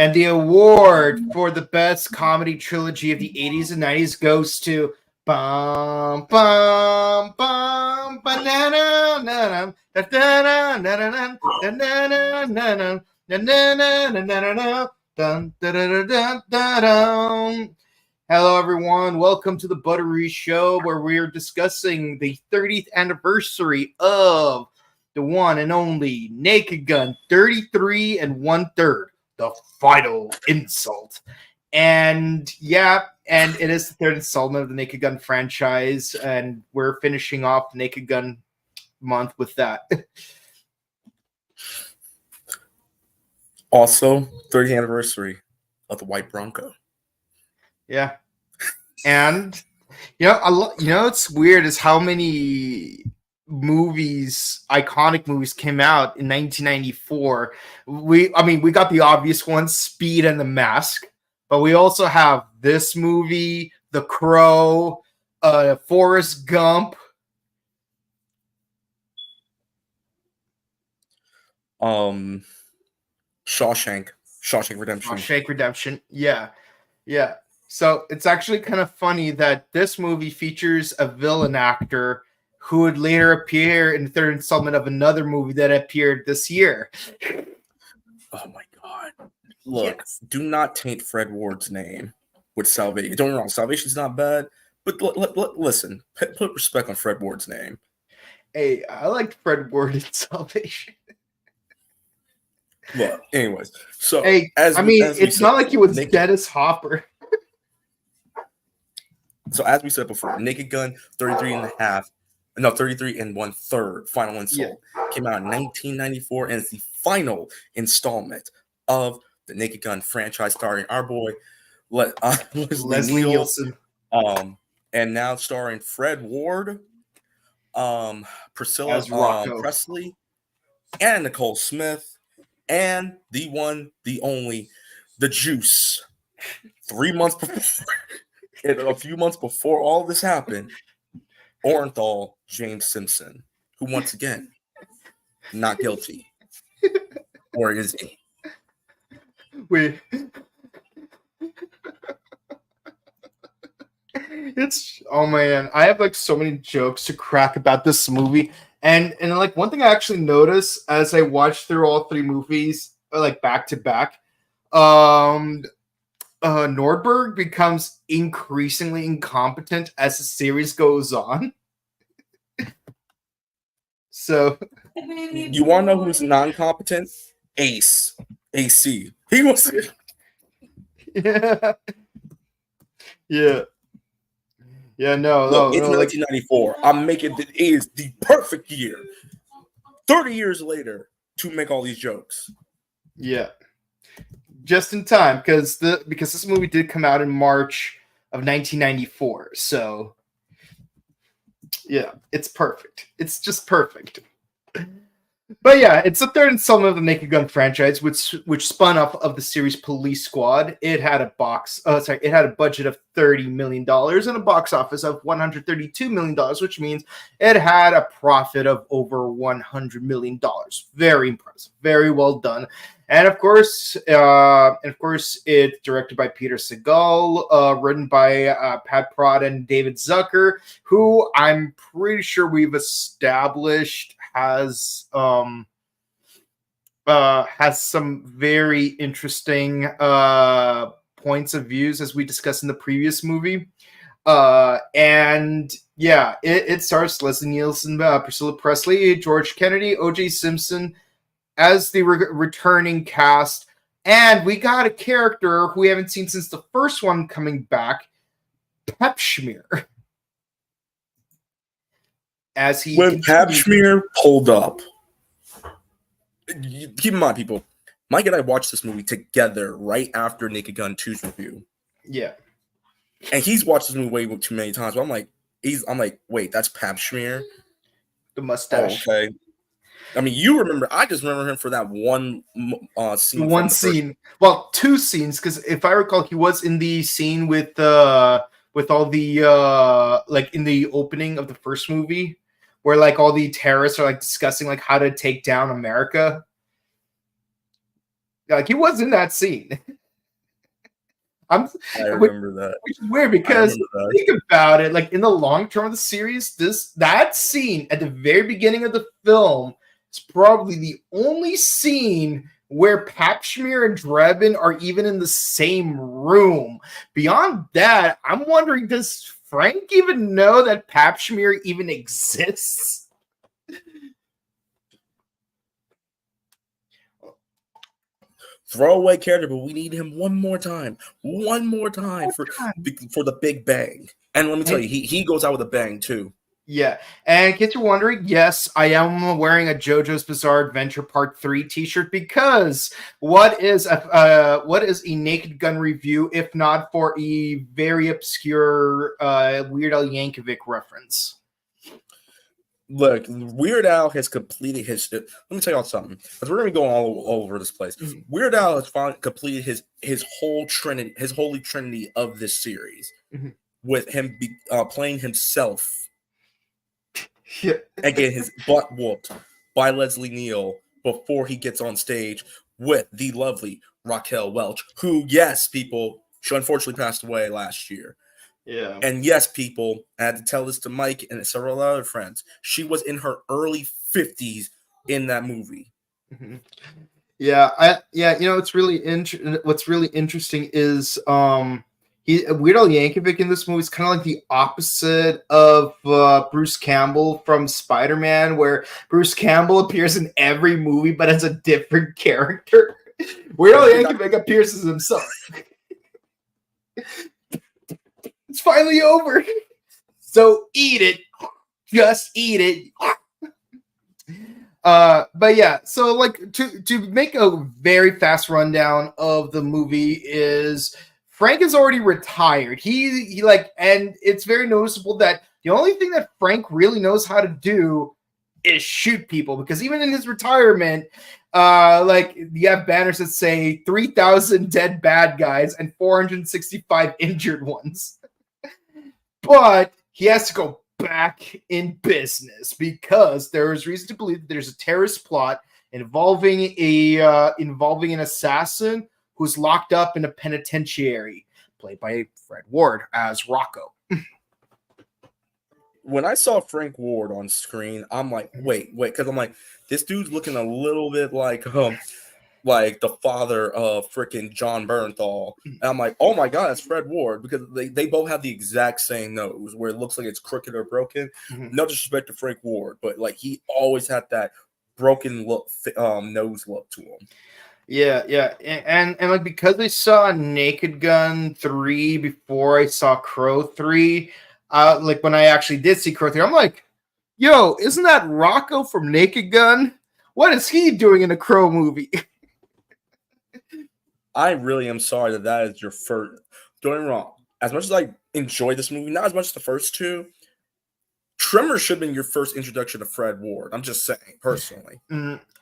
And the award for the best comedy trilogy of the 80s and 90s goes to Bum Bum Bum Banana Nanam Da Na Na Na Na Na Dun, da, da, da, da, da. Hello, everyone. Welcome to the Buttery Show, where we are discussing the 30th anniversary of the one and only Naked Gun 33 1/3, the final insult. And yeah, and it is the third installment of the Naked Gun franchise, and we're finishing off Naked Gun month with that. Also, 30th anniversary of the White Bronco. Yeah. And it's weird is how many iconic movies came out in 1994. We got the obvious ones, Speed and The Mask, but we also have this movie, The Crow, Forrest Gump. Shawshank Redemption. Shawshank Redemption. Yeah. So it's actually kind of funny that this movie features a villain actor who would later appear in the third installment of another movie that appeared this year. Oh my God. Look, yes. Do not taint Fred Ward's name with Salvation. Don't get me wrong, Salvation's not bad, but listen, put respect on Fred Ward's name. Hey, I liked Fred Ward in Salvation. Well, anyways, so hey, it's not like he was Dennis Hopper. So as we said before, Naked Gun 33 1/3 final insult came out in 1994 and is the final installment of the Naked Gun franchise, starring our boy Leslie Nielsen, and now starring Fred Ward, Priscilla Presley, and Nicole Smith, and the one, the only, the Juice. 3 months before. And a few months before all this happened, Orenthal James Simpson, who once again, not guilty. Or is he? Wait. Oh man, I have like so many jokes to crack about this movie. And like one thing I actually noticed as I watched through all three movies, like back to back, Nordberg becomes increasingly incompetent as the series goes on. So, you want to know who's non-competent? Ace. AC. He was. Yeah. No. It's 1994. I'm making it is the perfect year. 30 years later to make all these jokes. Yeah. Just in time, because this movie did come out in March of 1994. So, yeah, it's perfect. It's just perfect. But yeah, it's the third installment of the Naked Gun franchise, which spun off of the series Police Squad. It had a budget of $30 million and a box office of $132 million, which means it had a profit of over $100 million. Very impressive. Very well done. And of course, it's directed by Peter Segal, written by Pat Prod and David Zucker, who I'm pretty sure we've established has some very interesting points of views as we discussed in the previous movie. And yeah, it stars Leslie Nielsen, Priscilla Presley, George Kennedy, O.J. Simpson as the returning cast. And we got a character who we haven't seen since the first one coming back, Pahpshmir. When Pahpshmir pulled up, keep in mind, people, Mike and I watched this movie together right after Naked Gun 2's review. Yeah. And he's watched this movie way too many times. But I'm like, wait, that's Pahpshmir? The mustache. Oh, okay. I mean, you remember, I just remember him for that one scene. One scene. Well, two scenes, because if I recall, he was in the scene with all the, like in the opening of the first movie, where like all the terrorists are like discussing like how to take down America. Like he was in that scene. I'm, I which, remember that. which is weird because think about it, like in the long term of the series, that scene at the very beginning of the film is probably the only scene where Pahpshmir and Drebin are even in the same room. Beyond that, I'm wondering, does Frank even know that Pahpshmir even exists? Throwaway character, but we need him one more time for the big bang. And let me tell you, he goes out with a bang too. Yeah, and in case you're wondering, yes, I am wearing a JoJo's Bizarre Adventure Part 3 t-shirt because what is a Naked Gun review if not for a very obscure Weird Al Yankovic reference? Look, Weird Al has completed his. Let me tell y'all something, because we're gonna be going all over this place. Mm-hmm. Weird Al has finally completed his whole trinity, his holy trinity of this series, mm-hmm. with him playing himself. Yeah. And getting his butt whooped by Leslie Neal before he gets on stage with the lovely Raquel Welch, who, yes, people, she unfortunately passed away last year. Yeah. And yes, people, I had to tell this to Mike and several other friends. She was in her early 50s in that movie. Mm-hmm. Yeah, you know, what's really interesting is Weird Al Yankovic in this movie is kind of like the opposite of Bruce Campbell from Spider-Man, where Bruce Campbell appears in every movie but as a different character. Weird Al Yankovic appears as himself. It's finally over. So eat it. Just eat it. But yeah, so like to make a very fast rundown of the movie is Frank is already retired. He like, and it's very noticeable that the only thing that Frank really knows how to do is shoot people, because even in his retirement, like you have banners that say 3,000 dead bad guys and 465 injured ones. But he has to go back in business because there is reason to believe that there's a terrorist plot involving an assassin who's locked up in a penitentiary, played by Fred Ward as Rocco. When I saw Frank Ward on screen, I'm like, wait, because I'm like, this dude's looking a little bit like the father of freaking John Bernthal. And I'm like, oh my God, that's Fred Ward, because they both have the exact same nose where it looks like it's crooked or broken. Mm-hmm. No disrespect to Frank Ward, but like he always had that broken look, nose look to him. Yeah. And like, because I saw Naked Gun 3 before I saw Crow 3, like when I actually did see Crow 3, I'm like, yo, isn't that Rocco from Naked Gun? What is he doing in a Crow movie? I really am sorry that is your first. Don't get me wrong. As much as I enjoyed this movie, not as much as the first two, Tremor should have been your first introduction to Fred Ward. I'm just saying, personally.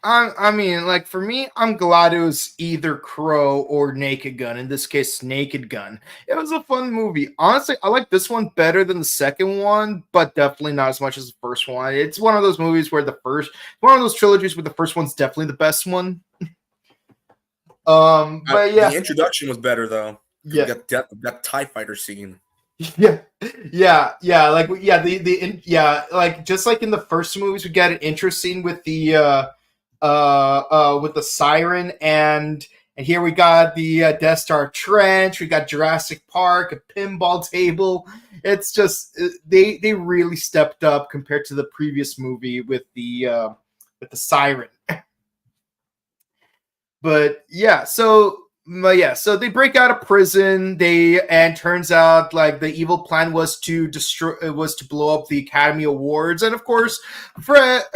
I mean, like, for me, I'm glad it was either Crow or Naked Gun. In this case, Naked Gun. It was a fun movie. Honestly, I like this one better than the second one, but definitely not as much as the first one. It's one of those movies where one of those trilogies where the first one's definitely the best one. But yeah, the introduction was better though. Yeah, we got TIE fighter scene. Yeah, like just like in the first movies, we got an intro scene with the siren, and here we got the Death Star trench. We got Jurassic Park, a pinball table. It's just they really stepped up compared to the previous movie with the siren. But yeah, so they break out of prison. And turns out like the evil plan was to blow up the Academy Awards, and of course, Frank,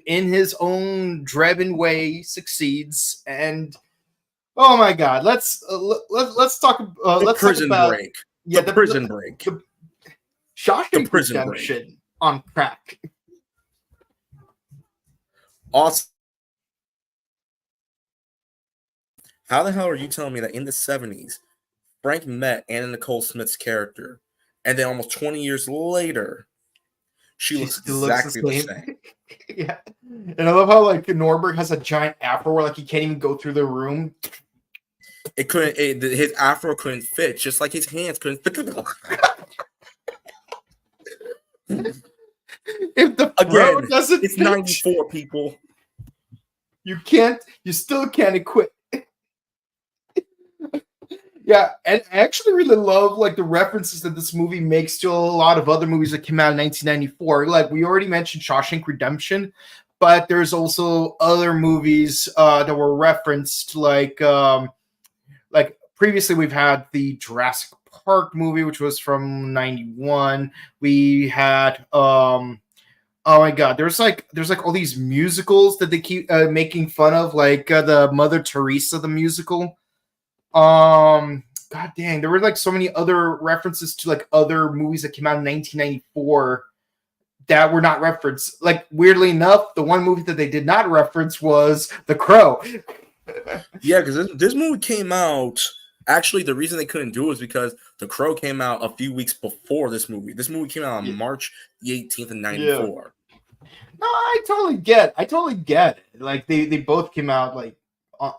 in his own Drebin way, succeeds. And oh my God, let's talk. Let's prison talk about break. Yeah, the prison break. Shawshank Redemption on crack. Awesome. How the hell are you telling me that in the 70s, Frank met Anna Nicole Smith's character, and then almost 20 years later, she looks exactly the same? Yeah. And I love how like Norberg has a giant afro where like he can't even go through the room. It couldn't. His afro couldn't fit, just like his hands couldn't fit. If the pro Again, doesn't it's fit, 94 people. you can't. You still can't quit. Yeah, and I actually really love like the references that this movie makes to a lot of other movies that came out in 1994. Like we already mentioned Shawshank Redemption, but there's also other movies that were referenced. Like previously, we've had the Jurassic Park movie, which was from '91. We had oh my god, there's like all these musicals that they keep making fun of, like the Mother Teresa the musical. God dang, there were like so many other references to like other movies that came out in 1994 that were not referenced. Like weirdly enough, the one movie that they did not reference was The Crow. Yeah, because this movie came out. Actually, the reason they couldn't do it was because The Crow came out a few weeks before this movie. This movie came out on March the 18th of 94. No, I totally get it. Like they both came out like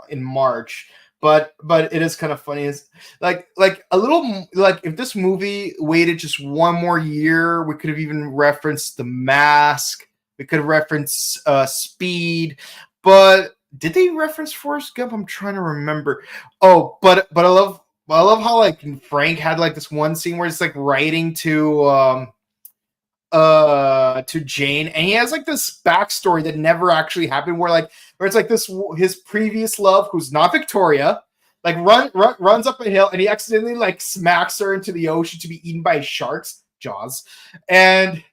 in March. But it is kind of funny. Is like a little like if this movie waited just one more year, we could have even referenced The Mask. We could have referenced Speed. But did they reference Forrest Gump? I'm trying to remember. Oh, but I love how like Frank had like this one scene where it's like writing to Jane, and he has like this backstory that never actually happened where it's like this his previous love, who's not Victoria, like runs up a hill and he accidentally like smacks her into the ocean to be eaten by sharks, Jaws, and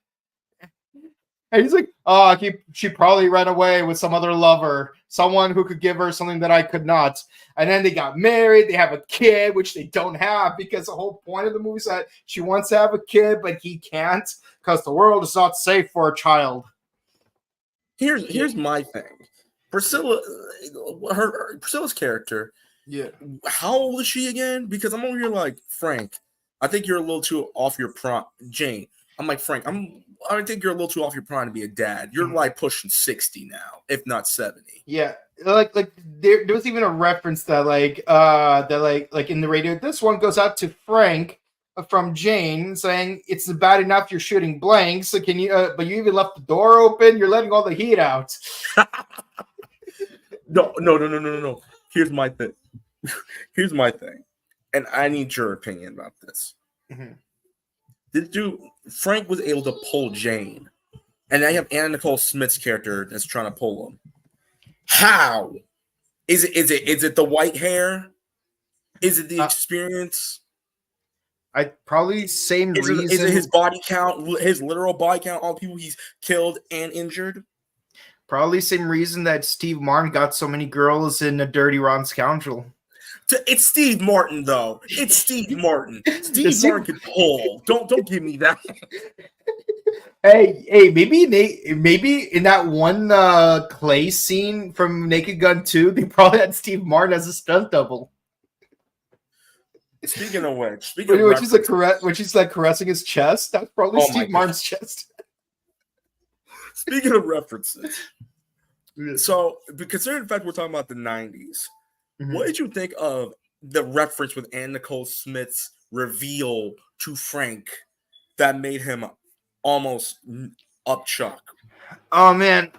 he's like, oh, she probably ran away with some other lover, someone who could give her something that I could not. And then they got married. They have a kid, which they don't have because the whole point of the movie is that she wants to have a kid, but he can't because the world is not safe for a child. Here's my thing. Priscilla's character. Yeah. How old is she again? Because I'm over here like, Frank, I think you're a little too off your prime. Jane, I'm like, Frank, I think you're a little too off your prime to be a dad. You're like pushing 60 now, if not 70. Yeah. Like there was even a reference that like in the radio, this one goes out to Frank from Jane saying it's bad enough you're shooting blanks. So can you but you even left the door open, you're letting all the heat out. No. Here's my thing. And I need your opinion about this. Mm-hmm. This dude, Frank, was able to pull Jane. And now you have Anna Nicole Smith's character that's trying to pull him. How? Is it the white hair? Is it the experience? I probably same reason. Is it his body count, his literal body count, all the people he's killed and injured? Probably same reason that Steve Martin got so many girls in A Dirty Rotten Scoundrel. It's Steve Martin, though. It's Steve Martin. Steve Martin could pull. Don't give me that. Hey, maybe in that one Clay scene from Naked Gun 2, they probably had Steve Martin as a stunt double. Speaking of which, when she's like caressing his chest, that's probably Steve Martin's chest. Speaking of references, so considering the fact we're talking about the 90s, what did you think of the reference with Anna Nicole Smith's reveal to Frank that made him almost upchuck? Oh man,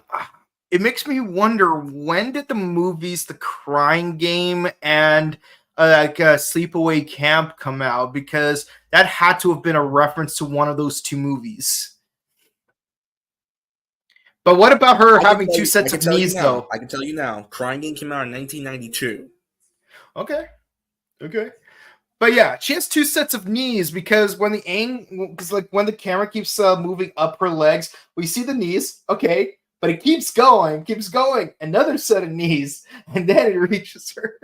it makes me wonder, when did the movies The Crying Game and Sleepaway Camp come out? Because that had to have been a reference to one of those two movies. But what about her having two sets of knees, though? I can tell you now. Crying Game came out in 1992. Okay. But yeah, she has two sets of knees because when the camera keeps moving up her legs, we see the knees. Okay, but it keeps going. Another set of knees, and then it reaches her.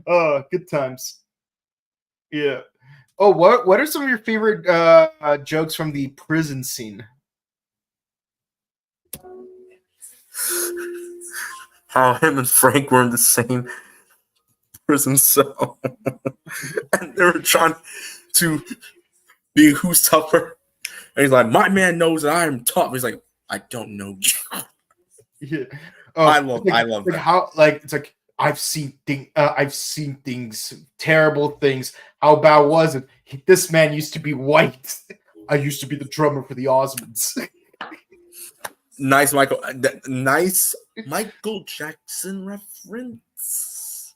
Oh, good times. Yeah. Oh, what are some of your favorite jokes from the prison scene? How him and Frank were in the same prison cell. And they were trying to be who's tougher. And he's like, my man knows that I am tough. He's like, I don't know you. Yeah. Oh, I love that. How, like, it's like, I've seen things, terrible things. How bad was it? This man used to be white. I used to be the drummer for the Osmonds. Nice Michael Jackson reference.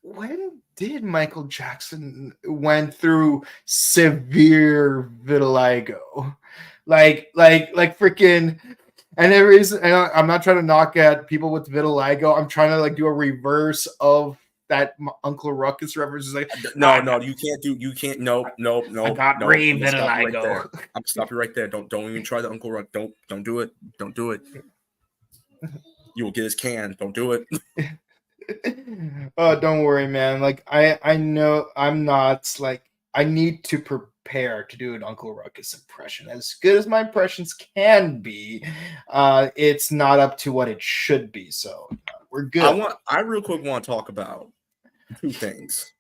When did Michael Jackson went through severe vitiligo? Like freaking. And there is, and I'm not trying to knock at people with vitiligo. I'm trying to like do a reverse of that Uncle Ruckus reference. Is like, no, you can't. No. I got vitiligo. I'm stop you right there. Don't even try the Uncle Ruck. Don't do it. Don't do it. You will get his can. Don't do it. Oh, don't worry, man. Like I know I'm not like I need to prepare to do an Uncle Ruckus impression. As good as my impressions can be, it's not up to what it should be. So we're good. I real quick want to talk about two things.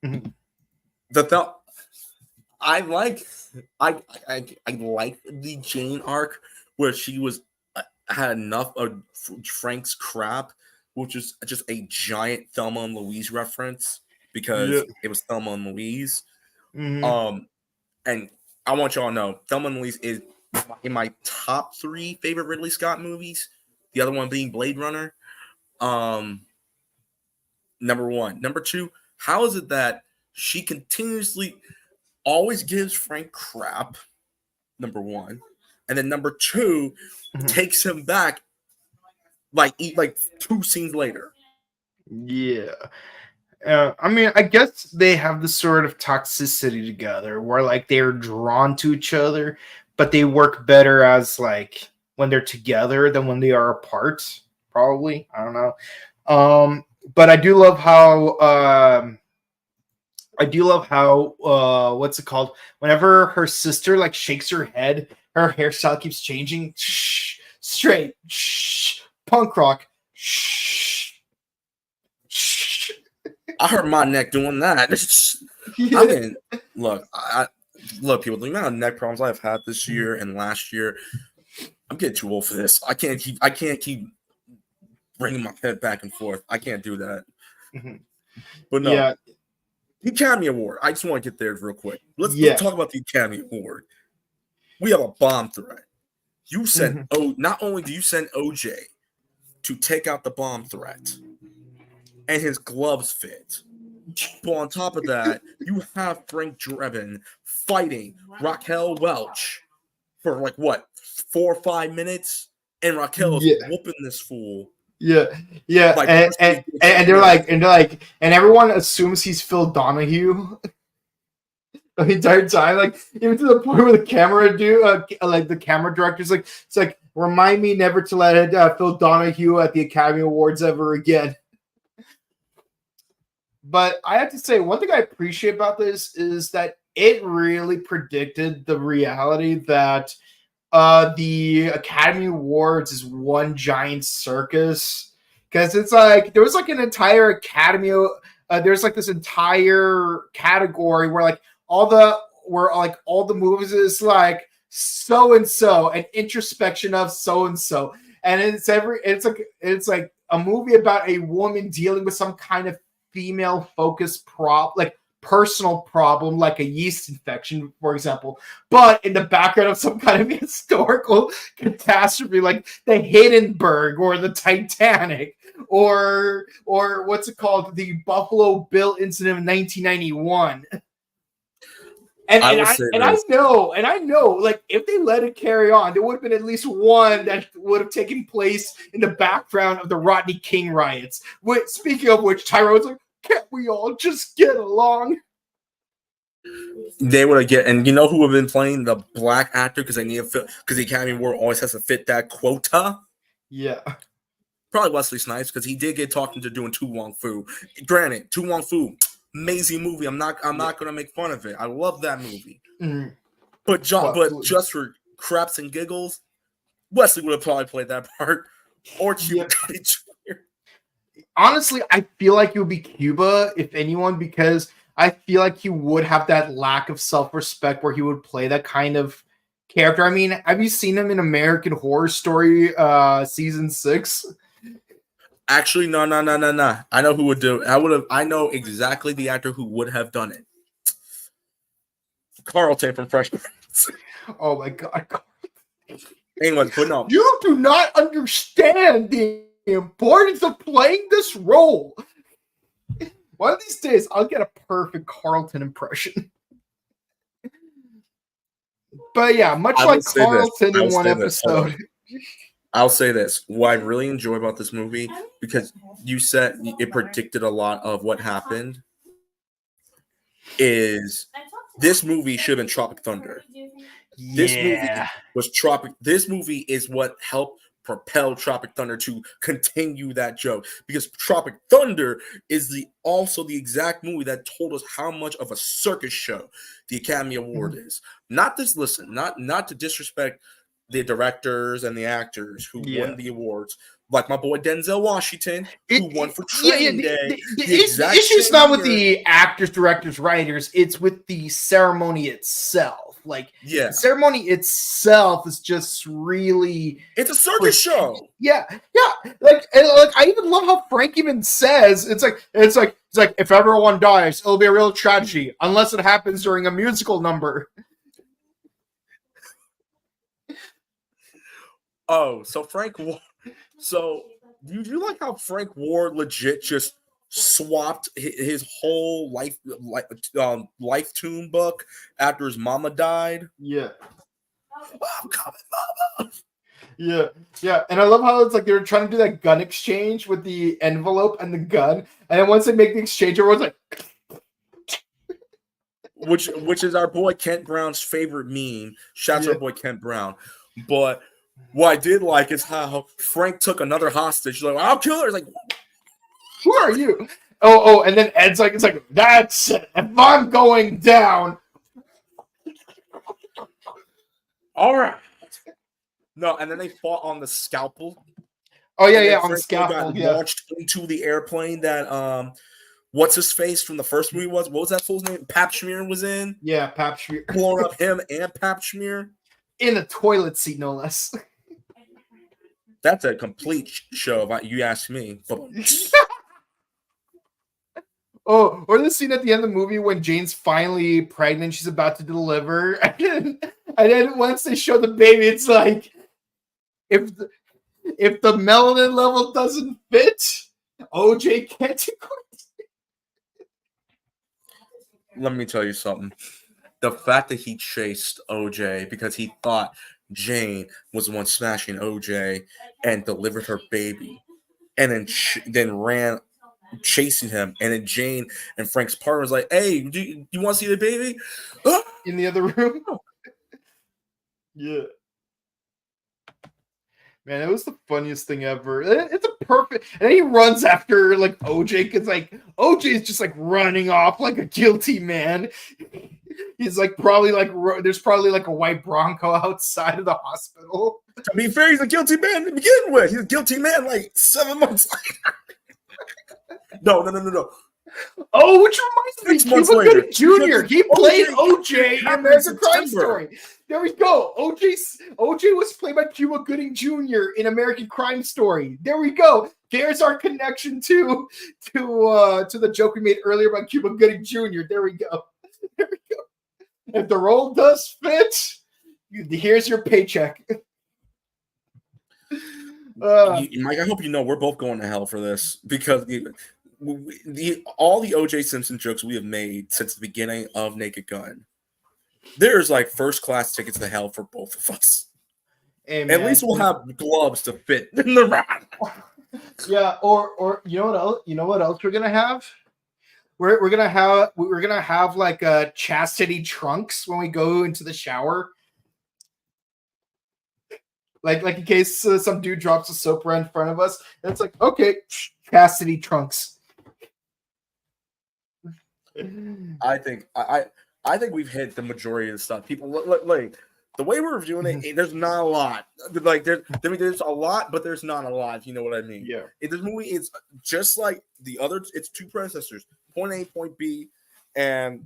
Mhm. I like the Jane arc where she was had enough of Frank's crap, which is just a giant Thelma and Louise reference because it was Thelma and Louise. Mhm. And I want y'all to know Thelma and Louise is in my top 3 favorite Ridley Scott movies. The other one being Blade Runner. Number 1. Number 2, how is it that she continuously always gives Frank crap? Number 1. And then number 2, takes him back like 2 scenes later. Yeah. I mean, I guess they have this sort of toxicity together where like they're drawn to each other, but they work better as like when they're together than when they are apart. Probably, I don't know. But I do love how what's it called? Whenever her sister like shakes her head, her hairstyle keeps changing. Shh, straight, shh, punk rock. Shh, shh. I hurt my neck doing that. Yeah. I mean, look, people. The amount of neck problems I've had this year and last year, I'm getting too old for this. I can't keep bringing my head back and forth. I can't do that. But no, Yeah. the Academy Award. I just want to get there real quick. Let's talk about the Academy Award. We have a bomb threat. You sent not only do you send OJ to take out the bomb threat, and his gloves fit. But on top of that, you have Frank Drebin fighting Raquel Welch for like what 4 or 5 minutes, and Raquel is whooping this fool. Yeah, and they're like, and everyone assumes he's Phil Donahue the entire time, like even to the point where the camera the camera director's like, it's like remind me never to let Phil Donahue at the Academy Awards ever again. But I have to say, one thing I appreciate about this is that it really predicted the reality that the Academy Awards is one giant circus. Because it's like, there was like an entire Academy, there's like this entire category where like all the movies is like so-and-so, an introspection of so-and-so. And it's like a movie about a woman dealing with some kind of female focused personal problem, like a yeast infection, for example, but in the background of some kind of historical catastrophe, like the Hindenburg or the Titanic, or what's it called, the Buffalo Bill incident of 1991. And I know, like if they let it carry on, there would have been at least one that would have taken place in the background of the Rodney King riots. Speaking of which, Tyrone's like, can't we all just get along? They would have get, and you know who would have been playing the black actor because they need because the Academy Award always has to fit that quota. Yeah, probably Wesley Snipes because he did get talked into doing Tu Wong Fu. Granted, Tu Wong Fu. Amazing movie. I'm not gonna make fun of it. I love that movie. Mm-hmm. But just for craps and giggles, Wesley would have probably played that part. Or Cuba Gooding Jr. Honestly, I feel like it would be Cuba, if anyone, because I feel like he would have that lack of self-respect where he would play that kind of character. I mean, have you seen him in American Horror Story season 6? Actually, no. I know who would do it. I know exactly the actor who would have done it. Carlton from Fresh Prince. Oh my god. Anyways, but no. You do not understand the importance of playing this role. One of these days, I'll get a perfect Carlton impression. But yeah, much like Carlton in one episode. I'll say this. What I really enjoy about this movie, because you said it predicted a lot of what happened, is this movie should have been Tropic Thunder. This movie is what helped propel Tropic Thunder to continue that joke, because Tropic Thunder is also the exact movie that told us how much of a circus show the Academy Award is. Not to disrespect the directors and the actors who won the awards, like my boy Denzel Washington, who won for Training Day. The issue's not with the actors, directors, writers. It's with the ceremony itself. Like, the ceremony itself is just really... It's a circus show. Yeah. Like, I even love how Frank even says, it's like, if everyone dies, it'll be a real tragedy, unless it happens during a musical number. Oh, so you like how Frank Ward legit just swapped his whole life tune book after his mama died? Yeah. I'm coming, mama. Yeah, and I love how it's like they're trying to do that gun exchange with the envelope and the gun, and then once they make the exchange, everyone's like, which is our boy Kent Brown's favorite meme. Shouts to our boy Kent Brown, but. What I did like is how Frank took another hostage. He's like, I'll kill her. He's like, who are you? Oh, and then Ed's like, it's like, that's it. If I'm going down. All right. No, and then they fought on the scalpel. Oh, yeah, on the scalpel. Got launched into the airplane that, what's his face from the first movie was? What was that fool's name? Pahpshmir was in? Yeah, Pahpshmir. Blowing up him and Pahpshmir. In a toilet seat, no less. That's a complete show, if you ask me. Oh, or the scene at the end of the movie when Jane's finally pregnant, she's about to deliver, and then once they show the baby, it's like, if the melanin level doesn't fit, OJ can't quit. Let me tell you something. The fact that he chased OJ because he thought Jane was the one smashing OJ and delivered her baby, and then ran chasing him, and then Jane and Frank's partner was like, "Hey, do you want to see the baby?" In the other room. Yeah. Man, it was the funniest thing ever. It's a perfect... And then he runs after, like, OJ, because, like, OJ is just, like, running off like a guilty man. He's, like, probably, like... There's probably, like, a white Bronco outside of the hospital. To be fair, he's a guilty man to begin with. He's a guilty man, like, 7 months later. No. Oh, which reminds me, Cuba Gooding Jr. He played OJ in American Crime Story. There we go. OJ was played by Cuba Gooding Jr. in American Crime Story. There we go. There's our connection to the joke we made earlier about Cuba Gooding Jr. There we go. If the role does fit, here's your paycheck. Mike, I hope you know we're both going to hell for this, because all the O.J. Simpson jokes we have made since the beginning of Naked Gun, there's like first class tickets to hell for both of us. Hey, at least we'll have gloves to fit in the rod. Yeah, or you know what else? You know what else we're gonna have? We're gonna have like a chastity trunks when we go into the shower. Like in case some dude drops a soap right in front of us, and it's like, okay, chastity trunks. I think we've hit the majority of the stuff. People like the way we're reviewing it. There's not a lot. Like there's a lot, but there's not a lot. If you know what I mean. Yeah. This movie is just like the other. It's two predecessors, point A, point B, and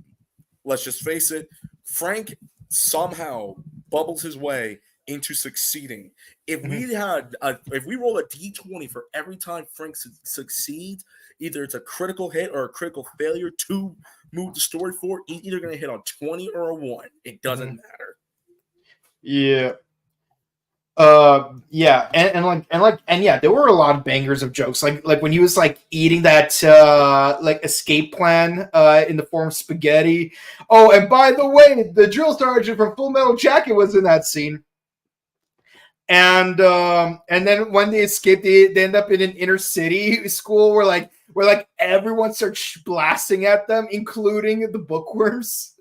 let's just face it, Frank somehow bubbles his way into succeeding. If Mhm. if we roll a d20 for every time Frank succeeds, either it's a critical hit or a critical failure to move the story forward. He's either going to hit on 20 or a 1. It doesn't Mhm. matter. Yeah. Yeah, and yeah, there were a lot of bangers of jokes, like when he was like eating that like escape plan in the form of spaghetti. Oh, and by the way, the drill sergeant from Full Metal Jacket was in that scene. And then when they escape, they end up in an inner city school where like everyone starts blasting at them, including the bookworms.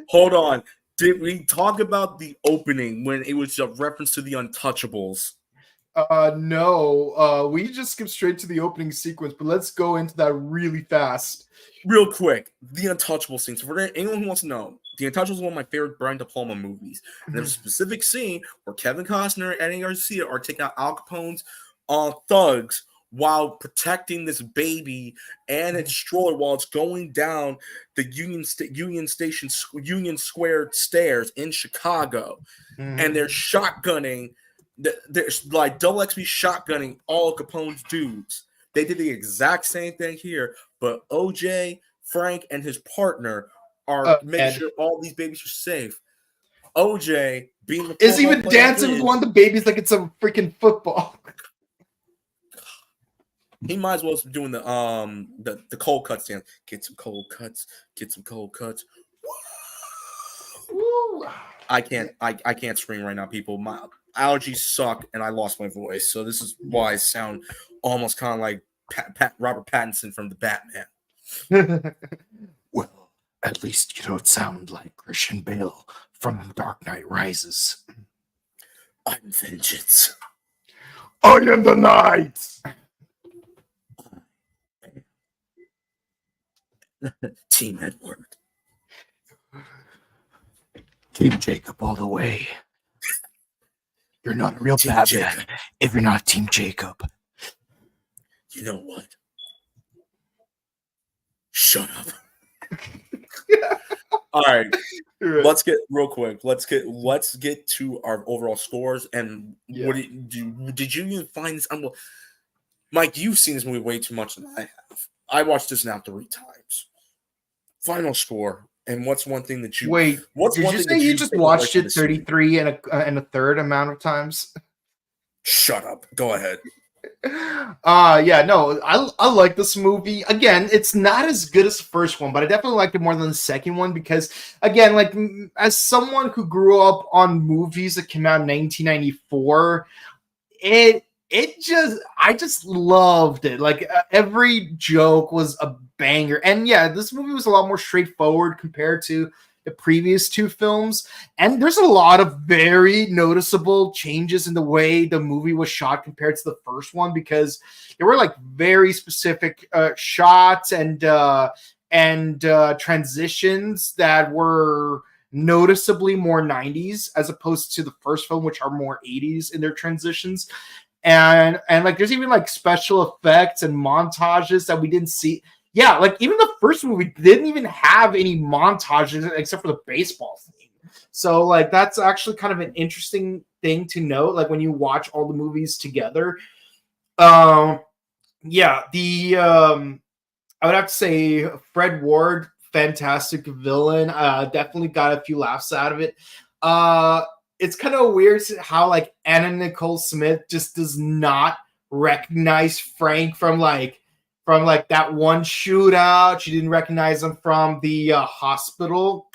Hold on. Did we talk about the opening when it was a reference to the Untouchables? No, we just skip straight to the opening sequence, but let's go into that really fast. Real quick, the Untouchable scene. So for anyone who wants to know, the Untouchables is one of my favorite Brian De Palma movies. And there's a specific scene where Kevin Costner and Eddie Garcia are taking out Al Capone's thugs while protecting this baby and its stroller while it's going down the Union Square stairs in Chicago, and they're shotgunning. There's like double XP shotgunning all Capone's dudes. They did the exact same thing here, but OJ, Frank, and his partner are making sure all these babies are safe. OJ, being the is even dancing with one of the babies like it's a freaking football. He might as well be doing the cold cuts dance. Get some cold cuts. Get some cold cuts. Woo. I can't scream right now, people. My allergies suck, and I lost my voice. So this is why I sound almost kind of like Robert Pattinson from the Batman. Well, at least you don't sound like Christian Bale from Dark Knight Rises. I'm vengeance. I am the night. Team Edward. Team Jacob all the way. You're not a real Batman if you're not Team Jacob. You know what? Shut up. All right. Let's get real quick. Let's get to our overall scores. And what did you even find this? Mike, you've seen this movie way too much than I have. I watched this now 3 times. Final score. And what's one thing that you wait? What's did you say you just watched it 33 and a third amount of times? Shut up. Go ahead. Yeah, no, I like this movie. Again, it's not as good as the first one, but I definitely liked it more than the second one because, again, like as someone who grew up on movies that came out in 1994, I just loved it. Like every joke was a banger, and yeah, this movie was a lot more straightforward compared to the previous 2 films, and there's a lot of very noticeable changes in the way the movie was shot compared to the first one because there were like very specific shots and transitions that were noticeably more 90s as opposed to the first film, which are more 80s in their transitions. And like there's even like special effects and montages that we didn't see. Yeah, like even the first movie didn't even have any montages except for the baseball thing. So like that's actually kind of an interesting thing to note. Like when you watch all the movies together, yeah, I would have to say Fred Ward, fantastic villain. Definitely got a few laughs out of it. It's kind of weird how like Anna Nicole Smith just does not recognize Frank from that one shootout. She didn't recognize him from the hospital,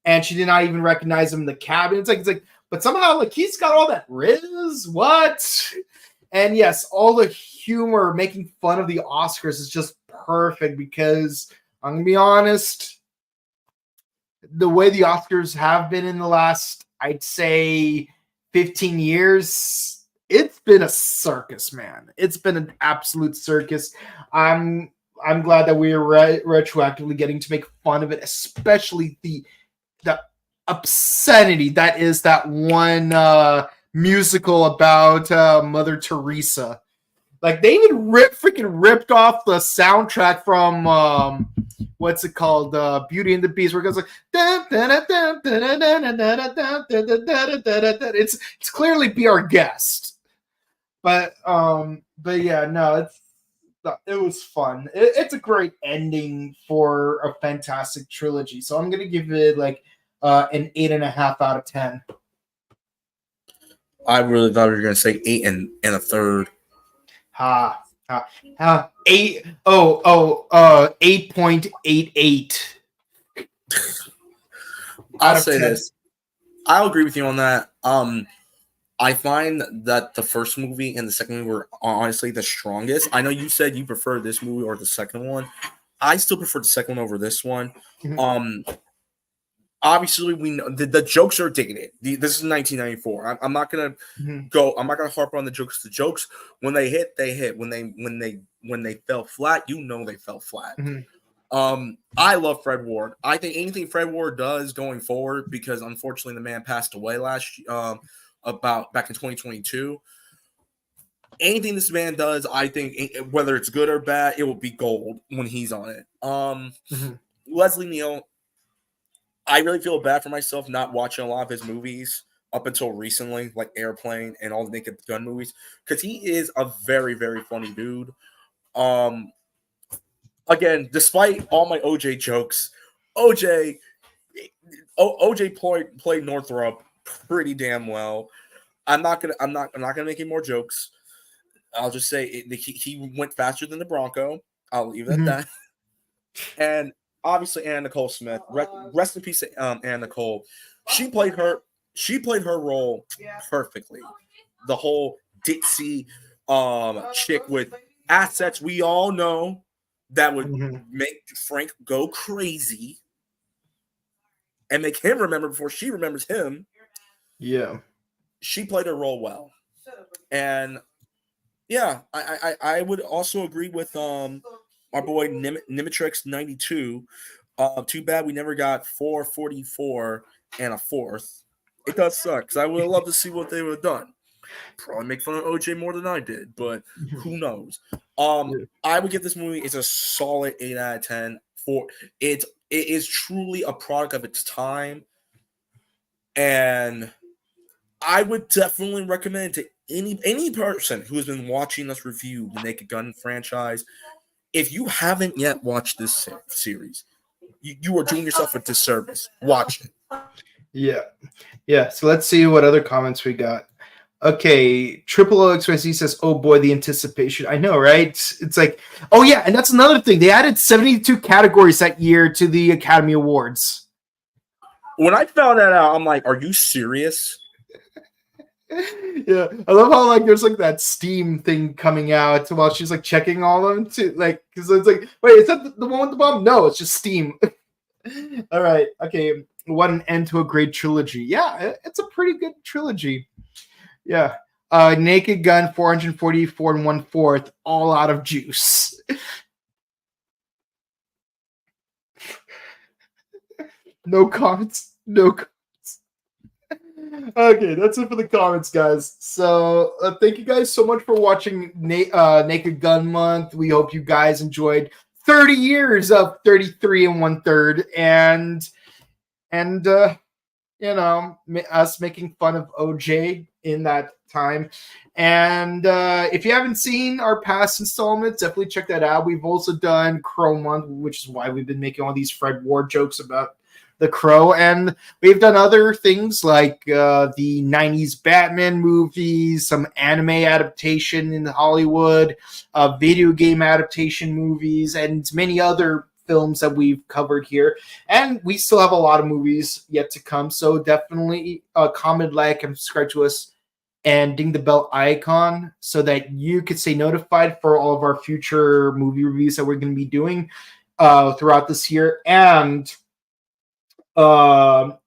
and she did not even recognize him in the cabin. It's like, but somehow like he's got all that riz. What? And yes, all the humor making fun of the Oscars is just perfect because I'm gonna be honest, the way the Oscars have been in the last, I'd say, 15 years. It's been a circus, man. It's been an absolute circus. I'm glad that we are retroactively getting to make fun of it, especially the obscenity that is that one musical about Mother Teresa. Like they even ripped off the soundtrack from what's it called? Beauty and the Beast, where it goes like it's clearly Be Our Guest. But yeah, no, it was fun. It's a great ending for a fantastic trilogy. So I'm gonna give it like an 8.5 out of 10. I really thought you were going to say 8 and a third. Ha ha ha. 8.88. I'll say this. I'll agree with you on that. I find that the first movie and the second movie were honestly the strongest. I know you said you prefer this movie or the second one. I still prefer the second one over this one. Mm-hmm. Obviously, we know the jokes are dated. This is 1994. I'm not gonna go. I'm not gonna harp on the jokes. The jokes, when they hit, they hit. When they fell flat, you know they fell flat. Mm-hmm. I love Fred Ward. I think anything Fred Ward does going forward, because unfortunately the man passed away about back in 2022. Anything this man does, I think, whether it's good or bad, it will be gold when he's on it. Leslie Neal, I really feel bad for myself not watching a lot of his movies up until recently, like Airplane and all the Naked Gun movies, because he is a very, very funny dude. Again, despite all my OJ jokes, OJ played Northrop pretty damn well. I'm not gonna make any more jokes. I'll just say he went faster than the Bronco. I'll leave it at that. And obviously, Anna Nicole Smith. Rest in peace, Anna Nicole. She played her role perfectly. The whole ditzy chick with assets we all know that would make Frank go crazy and make him remember before she remembers him. Yeah. She played her role well. And yeah, I would also agree with our boy Nimitrix 92. Too bad we never got 444 and a fourth. It does suck, because I would have loved to see what they would have done. Probably make fun of OJ more than I did, but who knows? I would give this movie, it's a solid 8 out of 10. It is truly a product of its time, and I would definitely recommend it to any person who has been watching us review the Naked Gun franchise. If you haven't yet watched this series, you are doing yourself a disservice. Watch it. Yeah. So let's see what other comments we got. Okay, Triple O XYZ says, "Oh boy, the anticipation." I know, right? It's like, oh yeah, and that's another thing. They added 72 categories that year to the Academy Awards. When I found that out, I'm like, "Are you serious?" Yeah, I love how like there's like that Steam thing coming out while she's like checking all of them too, like because it's like, wait, is that the one with the bomb? No, it's just Steam. All right, okay, what an end to a great trilogy. Yeah, it's a pretty good trilogy. Yeah, Naked Gun 444 and 1/4, all out of juice. No comments. Okay, that's it for the comments, guys. So thank you guys so much for watching Naked Gun Month. We hope you guys enjoyed 30 years of 33 and 1/3, and you know, us making fun of OJ in that time. And if you haven't seen our past installments, definitely check that out. We've also done Crow Month, which is why we've been making all these Fred Ward jokes about the Crow, and we've done other things like the 90s Batman movies, some anime adaptation in Hollywood, video game adaptation movies, and many other films that we've covered here. And we still have a lot of movies yet to come, so definitely comment, like, and subscribe to us, and ding the bell icon so that you can stay notified for all of our future movie reviews that we're going to be doing throughout this year. And also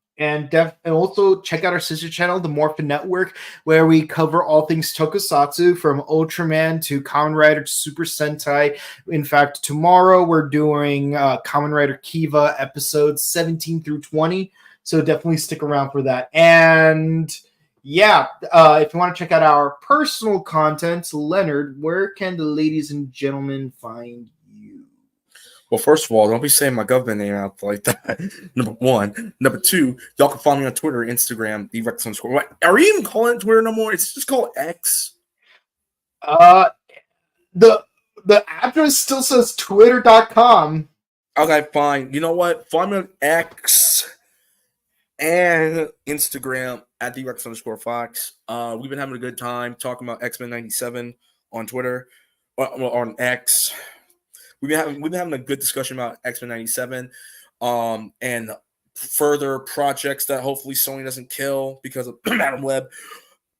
check out our sister channel, the Morphin Network, where we cover all things tokusatsu, from Ultraman to Kamen Rider to Super Sentai. In fact, tomorrow we're doing Kamen Rider Kiva episodes 17 through 20, so definitely stick around for that. And yeah, if you want to check out our personal content, Leonard, where can the ladies and gentlemen find you? Well, first of all, don't be saying my government name out like that. Number one. Number two, y'all can follow me on Twitter, Instagram, the Rex underscore. What? Are we even calling it Twitter no more? It's just called X. The address still says twitter.com. Okay, fine. You know what? Find me on X and Instagram at the Rex underscore Fox. We've been having a good time talking about X-Men 97 on Twitter, or on X. We've been having a good discussion about X-Men 97, and further projects that hopefully Sony doesn't kill because of Madam Web.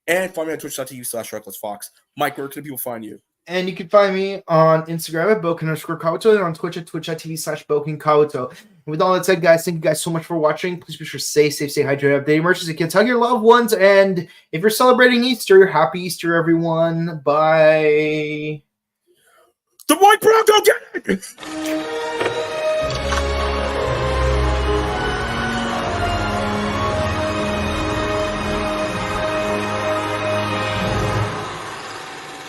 And find me on twitch.tv/RecklessFox. Mike, where can people find you? And you can find me on Instagram at Boken_Kabuto and on Twitch at twitch.tv/BokenKabuto. And with all that said, guys, thank you guys so much for watching. Please be sure to stay safe, stay hydrated, update emergency kids, hug your loved ones, and if you're celebrating Easter, happy Easter, everyone. Bye. The White Brown go get it!